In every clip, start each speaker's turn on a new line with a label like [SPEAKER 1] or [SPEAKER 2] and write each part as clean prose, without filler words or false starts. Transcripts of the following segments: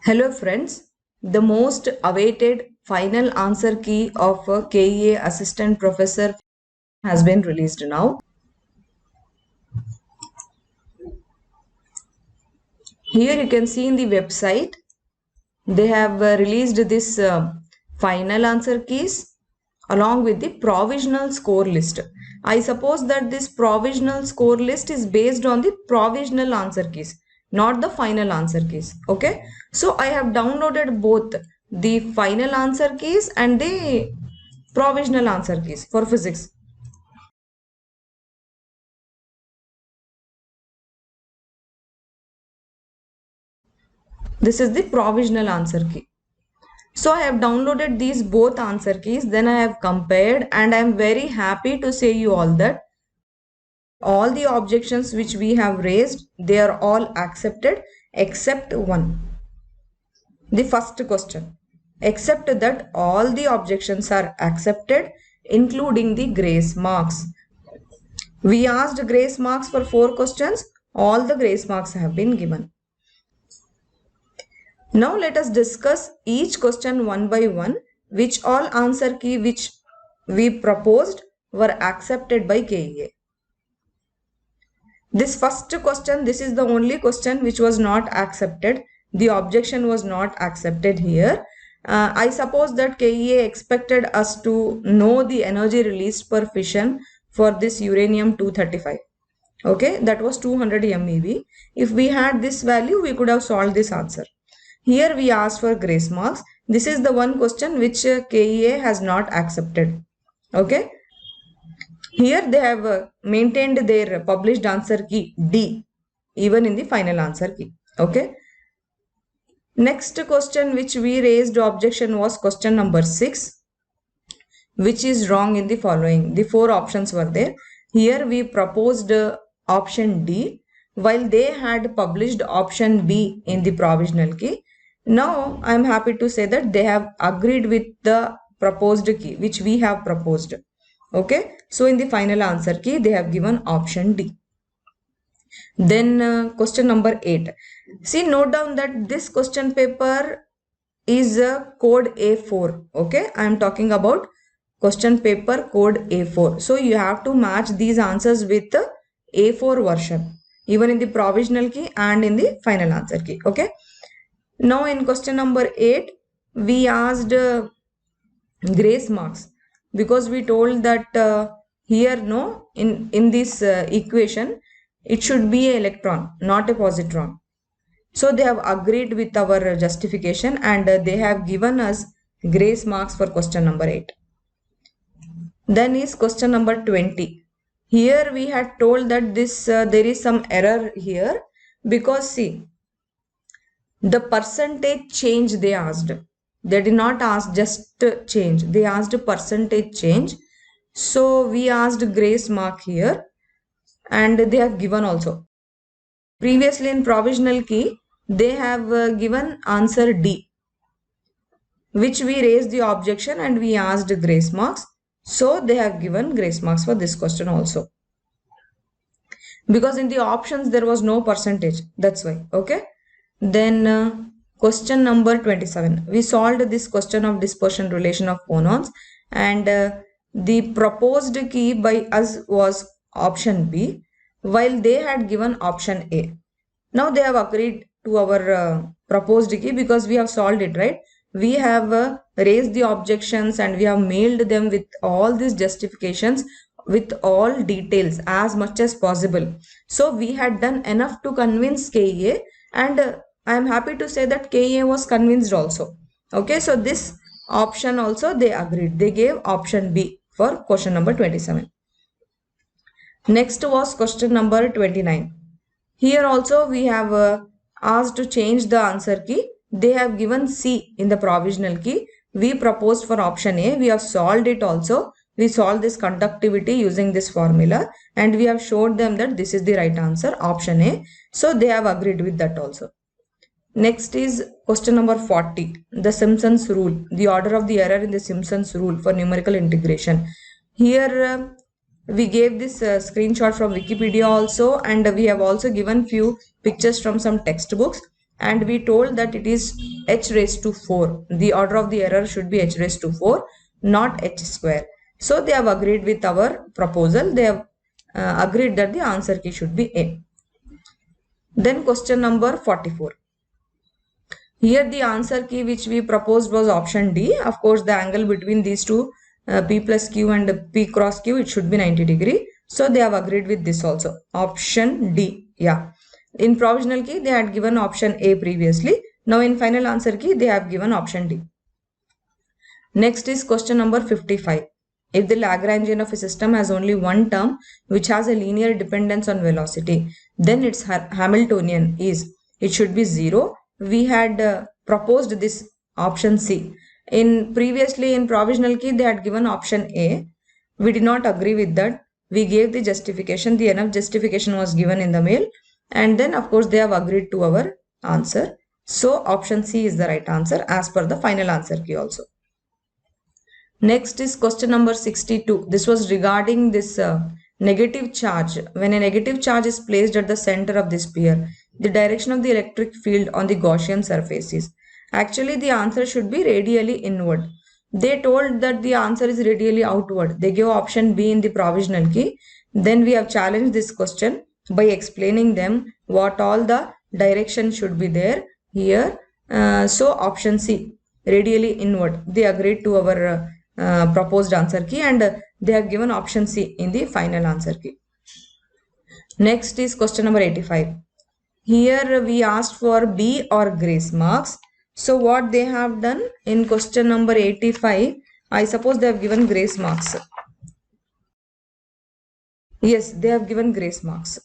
[SPEAKER 1] Hello friends, the most awaited final answer key of a KEA assistant professor has been released now. Here you can see in the website, they have released this final answer keys along with the provisional score list. I suppose that this provisional score list is based on the provisional answer keys, not the final answer keys. Okay, so I have downloaded both the final answer keys and the provisional answer keys for physics. This is the provisional answer key. So I have downloaded these both answer keys, then I have compared, and I am very happy to say you all that all the objections which we have raised, they are all accepted except one. The first question, except that all the objections are accepted including the grace marks. We asked grace marks for 4 questions, all the grace marks have been given. Now let us discuss each question one by one, which all answer key which we proposed were accepted by KEA. This first question, this is the only question which was not accepted. The objection was not accepted here. I suppose that KEA expected us to know the energy released per fission for this uranium-235. Okay, that was 200 MeV. If we had this value, we could have solved this answer. Here we asked for grace marks. This is the one question which KEA has not accepted. Okay. Here they have maintained their published answer key D even in the final answer key. Okay. Next question which we raised objection was question number 6, which is wrong in the following. The 4 options were there. Here we proposed option D while they had published option B in the provisional key. Now I am happy to say that they have agreed with the proposed key which we have proposed. Okay, so in the final answer key they have given option D. Then question number 8. See, note down that this question paper is code A4. Okay, I am talking about question paper code A4. So you have to match these answers with the A4 version, even in the provisional key and in the final answer key. Okay. Now in question number 8, we asked grace marks because we told that here no, in this equation, it should be an electron, not a positron. So they have agreed with our justification and they have given us grace marks for question number 8. Then is question number 20. Here we had told that this there is some error here because see, the percentage change they asked. They did not ask just change. They asked percentage change. So we asked grace mark here and they have given also. Previously in provisional key, they have given answer D, which we raised the objection and we asked grace marks. So they have given grace marks for this question also. Because in the options there was no percentage. That's why. Okay. Then question number 27. We solved this question of dispersion relation of phonons and the proposed key by us was option B while they had given option A. Now they have agreed to our proposed key because we have solved it, right? We have raised the objections and we have mailed them with all these justifications with all details as much as possible. So we had done enough to convince KEA and I am happy to say that KEA was convinced also. Okay, so this option also they agreed. They gave option B for question number 27. Next was question number 29. Here also we have asked to change the answer key. They have given C in the provisional key. We proposed for option A. We have solved it also. We solved this conductivity using this formula and we have showed them that this is the right answer, option A. So they have agreed with that also. Next is question number 40, the Simpson's rule, the order of the error in the Simpson's rule for numerical integration. Here we gave this screenshot from Wikipedia also and we have also given few pictures from some textbooks and we told that it is h raised to 4. The order of the error should be h raised to 4, not h square. So they have agreed with our proposal. They have agreed that the answer key should be A. Then question number 44. Here the answer key which we proposed was option D. Of course, the angle between these two, P plus Q and P cross Q, it should be 90 degree. So they have agreed with this also. Option D. Yeah. In provisional key, they had given option A previously. Now in final answer key, they have given option D. Next is question number 55. If the Lagrangian of a system has only one term which has a linear dependence on velocity, then its Hamiltonian is, it should be 0. We had proposed this option C. Previously in provisional key, they had given option A. We did not agree with that. We gave the justification. The enough justification was given in the mail. And then of course they have agreed to our answer. So option C is the right answer as per the final answer key also. Next is question number 62. This was regarding this negative charge. When a negative charge is placed at the center of the sphere, the direction of the electric field on the Gaussian surface is. Actually, the answer should be radially inward. They told that the answer is radially outward. They gave option B in the provisional key. Then we have challenged this question by explaining them what all the direction should be there here. So option C, radially inward. They agreed to our proposed answer key, and they have given option C in the final answer key. Next is question number 85. Here we asked for B or grace marks. So what they have done in question number 85, I suppose they have given grace marks. Yes, they have given grace marks.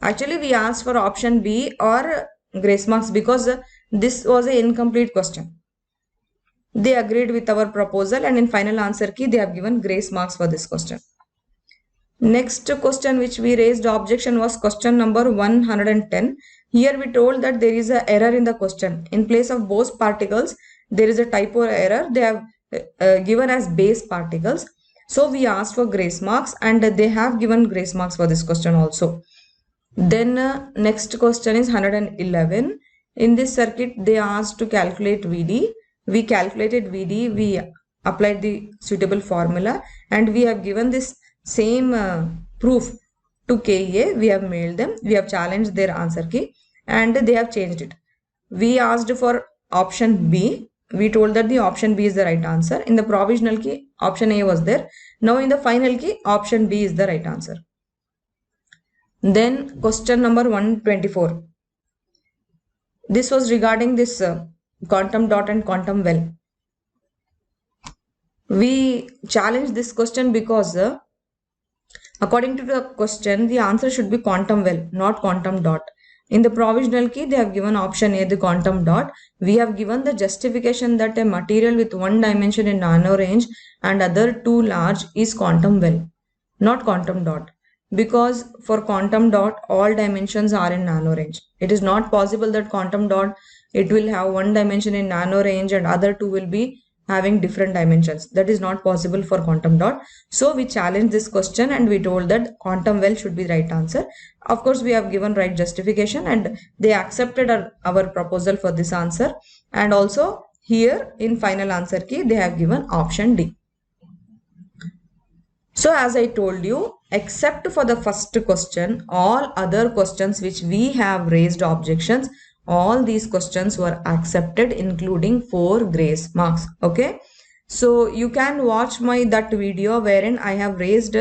[SPEAKER 1] Actually, we asked for option B or grace marks because this was an incomplete question. They agreed with our proposal, and in final answer key, they have given grace marks for this question. Next question which we raised objection was question number 110. Here we told that there is an error in the question. In place of Bose particles, there is a typo error. They have given as base particles. So we asked for grace marks, and they have given grace marks for this question also. Then next question is 111. In this circuit, they asked to calculate VD. We calculated VD, we applied the suitable formula, and we have given this same proof to KEA. We have mailed them. We have challenged their answer key, and they have changed it. We asked for option B. We told that the option B is the right answer. In the provisional key, option A was there. Now in the final key, option B is the right answer. Then question number 124. This was regarding this quantum dot and quantum well. We challenged this question because according to the question, the answer should be quantum well, not quantum dot. In the provisional key, they have given option A, the quantum dot. We have given the justification that a material with one dimension in nano range and other too large is quantum well, not quantum dot. Because for quantum dot, all dimensions are in nano range. It is not possible that quantum dot, it will have one dimension in nano range and other two will be having different dimensions. That is not possible for quantum dot. So we challenged this question and we told that quantum well should be the right answer. Of course, we have given right justification and they accepted our proposal for this answer. And also here in final answer key, they have given option D. So as I told you, except for the first question, all other questions which we have raised objections, all these questions were accepted, including 4 grace marks. Okay, so you can watch that video wherein I have raised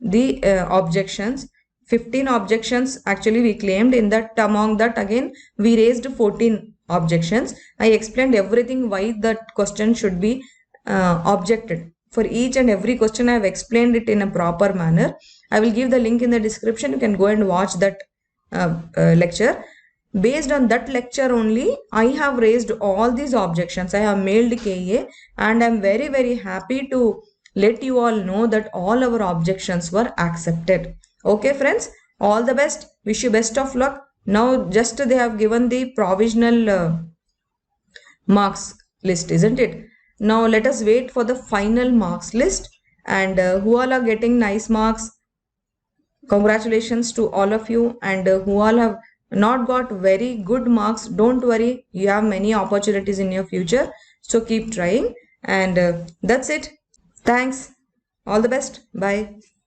[SPEAKER 1] the objections. 15 objections actually we claimed. In that, among that again we raised 14 objections. I explained everything why that question should be objected. For each and every question I have explained it in a proper manner. I will give the link in the description. You can go and watch that lecture. Based on that lecture only, I have raised all these objections. I have mailed KA and I am very, very happy to let you all know that all our objections were accepted. Okay friends, all the best. Wish you best of luck. Now just they have given the provisional marks list, isn't it? Now let us wait for the final marks list, and who all are getting nice marks, congratulations to all of you, and who all have not got very good marks, don't worry, you have many opportunities in your future, so keep trying. And that's it. Thanks. All the best. Bye.